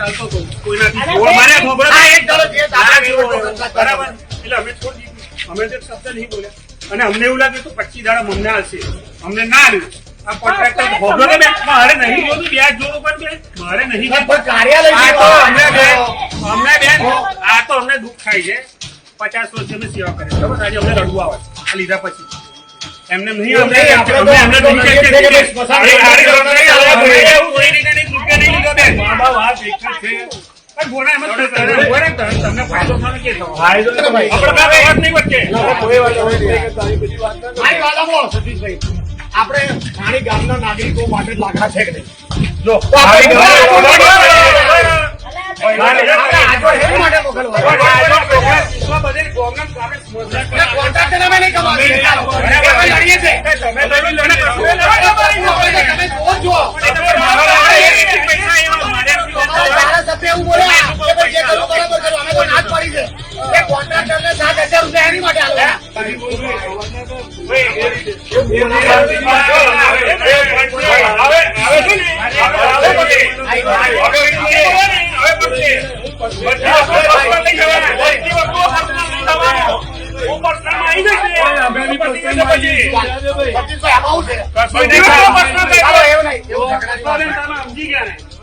ચાલતો હતો કોઈનાથી જોર માર્યા ખબર બરાબર એટલે અમે છોડી દીધું અમે તો શબ્દ નહીં બોલ્યા અને અમને એવું લાગ્યું તો 25 દાડા અમને આવશે અમને ના આવ્યું આ કોન્ટ્રાક્ટર ખબર ને મારે નહીં જોતું વ્યાજ જોવું પણ મારે નહીં અમને બેન આ તો અમને દુઃખ થાય છે 50 વર્ષ અમે સેવા કરે બરાબર આજે અમને રડવું આવે આ લીધા પછી એમને નહીં અમને તમને ફાયદો થાય કે સતીશભાઈ આપણે સ્થાનિક ગામના નાગરિકો માટે લાગા છે કે નહીં જો સમજી ગયા